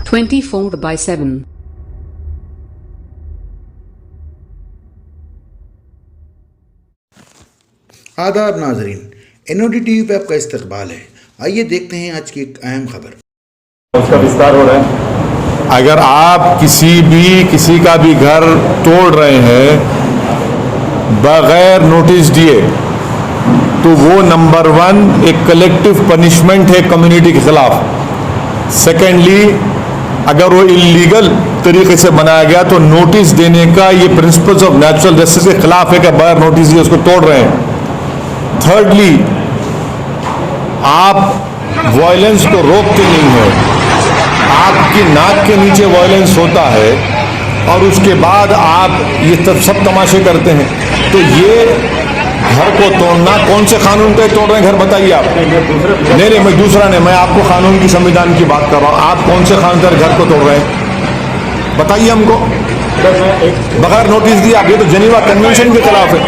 24/7। आदाब नाजरीन, NOD TV पे आपका इस्तकबाल है। आइए देखते हैं आज की एक अहम खबर। उसका विस्तार हो रहा है। अगर आप किसी का भी घर तोड़ रहे हैं बगैर नोटिस दिए तो वो नंबर 1 एक कलेक्टिव पनिशमेंट है कम्युनिटी के खिलाफ। सेकेंडली, अगर वो इलीगल तरीके से बनाया गया तो नोटिस देने का ये प्रिंसिपल्स ऑफ नेचुरल जस्टिस के खिलाफ है कि बगैर नोटिस दिए उसको तोड़ रहे हैं। थर्डली, आप वायलेंस को रोकते नहीं है, आपकी नाक के नीचे वायलेंस होता है और उसके बाद आप ये सब तमाशे करते हैं। तो ये घर को तोड़ना कौन से कानून पे तोड़ रहे हैं घर बताइए आप। नहीं, मैं दूसरा नहीं, मैं आपको कानून की संविधान की बात कर रहा हूँ। आप कौन से कानून पर घर को तोड़ रहे हैं बताइए हमको। बगैर नोटिस दिए आप, ये तो जेनीवा कन्वेंशन के खिलाफ है।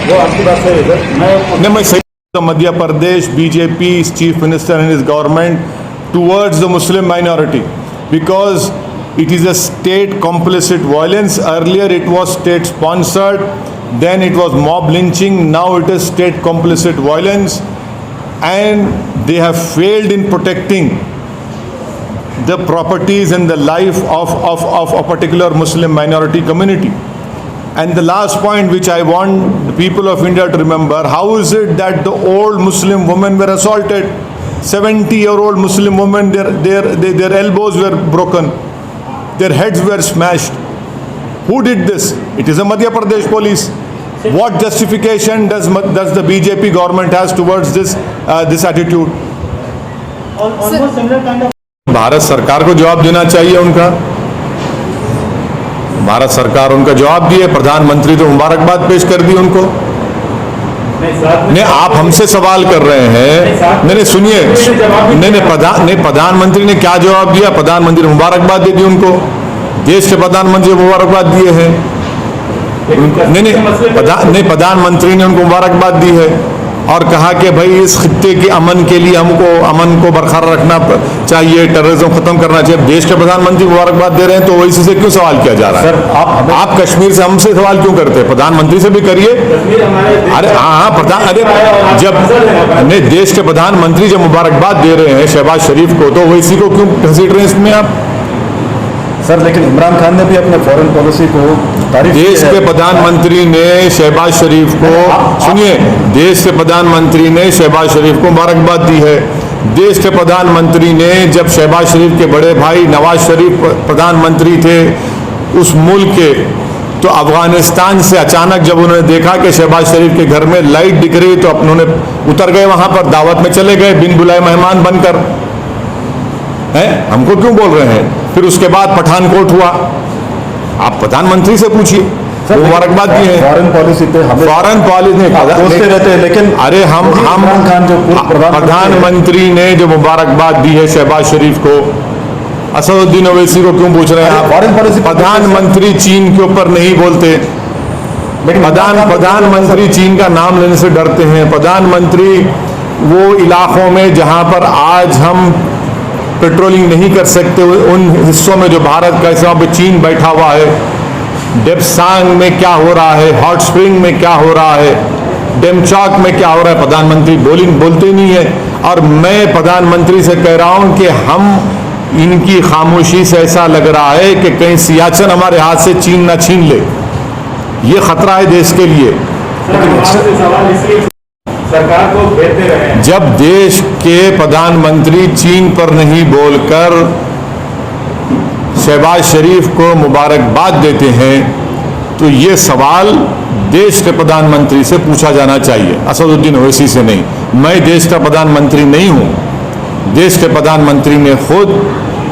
वो आपकी बात सही है सर। मैं सही, Madhya Pradesh BJP chief minister and his government towards the Muslim minority because it is a state complicit violence. Earlier it was state sponsored, then it was mob lynching, now it is state complicit violence, and they have failed in protecting the properties and the life of a particular Muslim minority community. And the last point which I want the people of India to remember, how is it that the old Muslim women were assaulted? 70-year-old Muslim women, their elbows were broken, their heads were smashed. Who did this? It is a Madhya Pradesh police. What justification does the BJP government has towards this attitude? Bharat सरकार को जवाब देना चाहिए उनका। भारत सरकार उनका जवाब दिए, प्रधानमंत्री तो मुबारकबाद पेश कर दी उनको। नहीं, आप हमसे सवाल कर रहे हैं। नहीं सुनिए, नहीं प्रधानमंत्री ने क्या जवाब दिया? प्रधानमंत्री ने मुबारकबाद दे दी उनको, देश के प्रधानमंत्री को मुबारकबाद दिए हैं। नहीं, प्रधानमंत्री ने उनको मुबारकबाद दी है और कहा कि भाई इस खित्ते के अमन के लिए हमको अमन को बरकरार रखना चाहिए, टेररिज्म खत्म करना चाहिए। देश के प्रधानमंत्री मुबारकबाद दे रहे हैं तो वैसे से क्यों सवाल किया जा रहा है? सर, आप कश्मीर से हमसे सवाल क्यों करते हैं? प्रधानमंत्री से भी करिए। अरे हाँ, जब नहीं देश के प्रधानमंत्री जब मुबारकबाद दे रहे हैं शहबाज शरीफ को, तो वैसी को क्यों घसीट रहे हैं इसमें आप? सर, लेकिन इमरान खान ने भी अपने फॉरेन पॉलिसी को देश के प्रधानमंत्री ने शहबाज शरीफ को, सुनिए, देश के प्रधानमंत्री ने शहबाज शरीफ को मुबारकबाद दी है। देश के प्रधानमंत्री ने, जब शहबाज शरीफ के बड़े भाई नवाज शरीफ प्रधानमंत्री थे उस मुल्क के, तो अफगानिस्तान से अचानक जब उन्होंने देखा कि शहबाज शरीफ के घर में लाइट दिख रही तो उन्होंने उतर गए, वहां पर दावत में चले गए बिन बुलाए मेहमान बनकर। हैं, हमको क्यों बोल रहे हैं? फिर उसके बाद पठानकोट हुआ, आप प्रधानमंत्री से पूछिए, मुबारकबाद दी है। फॉरेन पॉलिसी पे फॉरेन पॉलिसी नहीं रहते हैं, लेकिन अरे हम इमरान खान जो प्रधानमंत्री ने जो मुबारकबाद दी है शहबाज शरीफ को, असदुद्दीन ओवैसी को क्यों पूछ रहे हैं आप? फॉरेन पॉलिसी प्रधानमंत्री चीन के ऊपर नहीं बोलते, प्रधानमंत्री चीन का नाम लेने से डरते हैं। प्रधानमंत्री वो इलाकों में जहां पर आज हम पेट्रोलिंग नहीं कर सकते, उन हिस्सों में जो भारत का हिस्सा पे चीन बैठा हुआ है, डेप्सांग में क्या हो रहा है, हॉट स्प्रिंग में क्या हो रहा है, डेमचौक में क्या हो रहा है, प्रधानमंत्री बोलते नहीं है। और मैं प्रधानमंत्री से कह रहा हूं कि हम इनकी खामोशी से ऐसा लग रहा है कि कहीं सियाचिन हमारे हाथ से चीन ना छीन ले, ये खतरा है देश के लिए। सरकार को घेरते रहे। जब देश के प्रधानमंत्री चीन पर नहीं बोलकर शहबाज शरीफ को मुबारकबाद देते हैं तो ये सवाल देश के प्रधानमंत्री से पूछा जाना चाहिए, असदुद्दीन ओवैसी से नहीं। मैं देश का प्रधानमंत्री नहीं हूं। देश के प्रधानमंत्री ने खुद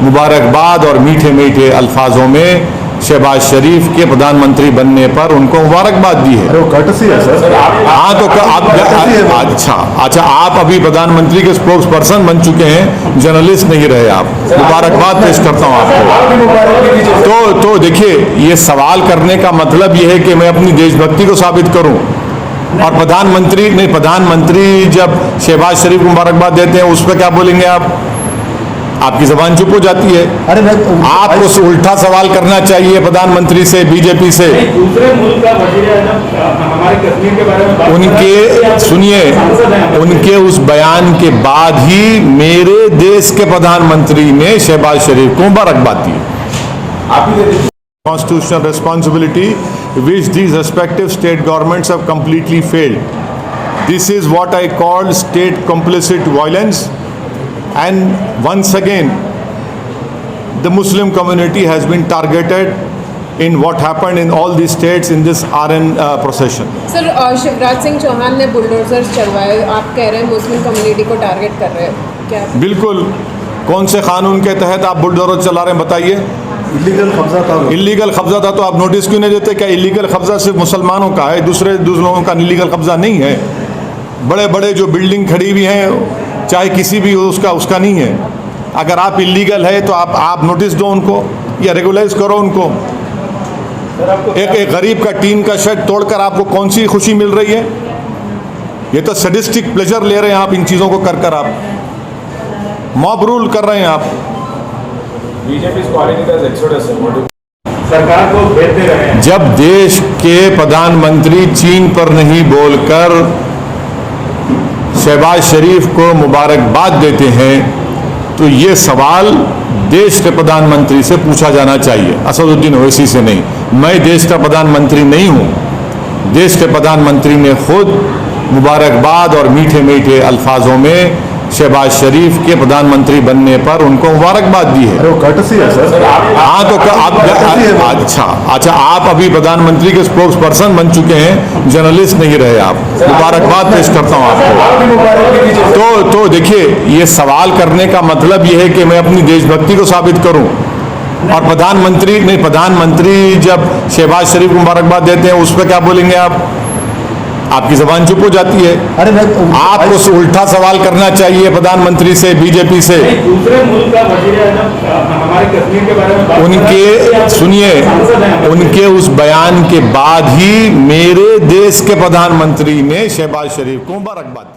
मुबारकबाद और मीठे मीठे अल्फाजों में शहबाज शरीफ के प्रधानमंत्री बनने पर उनको मुबारकबाद दी है। वो कर्टसी है सर। हाँ, तो आप अच्छा आप अभी प्रधानमंत्री के स्पोक्स पर्सन बन चुके हैं, जर्नलिस्ट नहीं रहे आप। मुबारकबाद पेश करता हूँ आपको। तो देखिए, ये सवाल करने का मतलब ये है कि मैं अपनी देशभक्ति को साबित करूं। और प्रधानमंत्री जब शहबाज शरीफ को मुबारकबाद देते हैं उस पर क्या बोलेंगे आप? आपकी जबान चुप हो जाती है। अरे मैं आपको उल्टा सवाल करना चाहिए प्रधानमंत्री से, बीजेपी से। दूसरे मुल्क का वजीर आज़म हमारे कश्मीर के बारे में बात कर रहा है। सुनिए, उनके उस बयान के बाद ही मेरे देश के प्रधानमंत्री ने शहबाज शरीफ को मुबारकबाद दी। Constitutional responsibility which these respective state governments have completely failed. This is what I call state complicit violence, and once again the Muslim community has been targeted in what happened in all these states in this RN procession. Sir Shivraj Singh Chouhan ने bulldozer चलवाए, आप कह रहे हैं Muslim community को target कर रहे हैं, क्या? बिल्कुल। कौन से कानून के तहत आप बुलडोजर चला रहे हैं बताइए? इलीगल कब्जा था। इलीगल कब्जा था तो आप नोटिस क्यों नहीं देते? क्या इलीगल कब्जा सिर्फ मुसलमानों का है, दूसरे लोगों का इलीगल कब्जा नहीं है? बड़े बड़े जो बिल्डिंग खड़ी हुई हैं, चाहे किसी भी हो, उसका नहीं है। अगर आप इलीगल है तो आप नोटिस दो उनको या रेगुलाइज करो उनको। एक गरीब का टीन का शेड तोड़कर आपको कौन सी खुशी मिल रही है? ये तो सैडिस्टिक प्लेजर ले रहे हैं आप इन चीज़ों को कर आप मॉब रूल कर रहे हैं आप। बीजेपी सरकार को भेज दे रहे हैं। जब देश के प्रधानमंत्री चीन पर नहीं बोलकर शहबाज शरीफ को मुबारकबाद देते हैं तो ये सवाल देश के प्रधानमंत्री से पूछा जाना चाहिए, असदुद्दीन ओवैसी से नहीं। मैं देश का प्रधानमंत्री नहीं हूँ। देश के प्रधानमंत्री ने खुद मुबारकबाद और मीठे मीठे अल्फाजों में शहबाज शरीफ के प्रधानमंत्री बनने पर उनको मुबारकबाद दी है। अरे वो कर्टसी है सर। हाँ तो आप अच्छा आप अभी प्रधानमंत्री के स्पोक्स पर्सन बन चुके हैं, जर्नलिस्ट नहीं रहे आप। मुबारकबाद पेश करता हूँ आपको। तो देखिए, ये सवाल करने का मतलब ये है कि मैं अपनी देशभक्ति को साबित करूँ। और प्रधानमंत्री जब शहबाज शरीफ को मुबारकबाद देते हैं उस पर क्या बोलेंगे आप? आपकी जबान चुप हो जाती है। अरे मैं आपको उल्टा सवाल करना चाहिए प्रधानमंत्री से, बीजेपी से। दूसरे मुल्क का वजीर आज़म हमारे कश्मीर के बारे में बात कर रहा है। सुनिए, उनके उस बयान के बाद ही मेरे देश के प्रधानमंत्री ने शहबाज शरीफ को मुबारकबाद दी।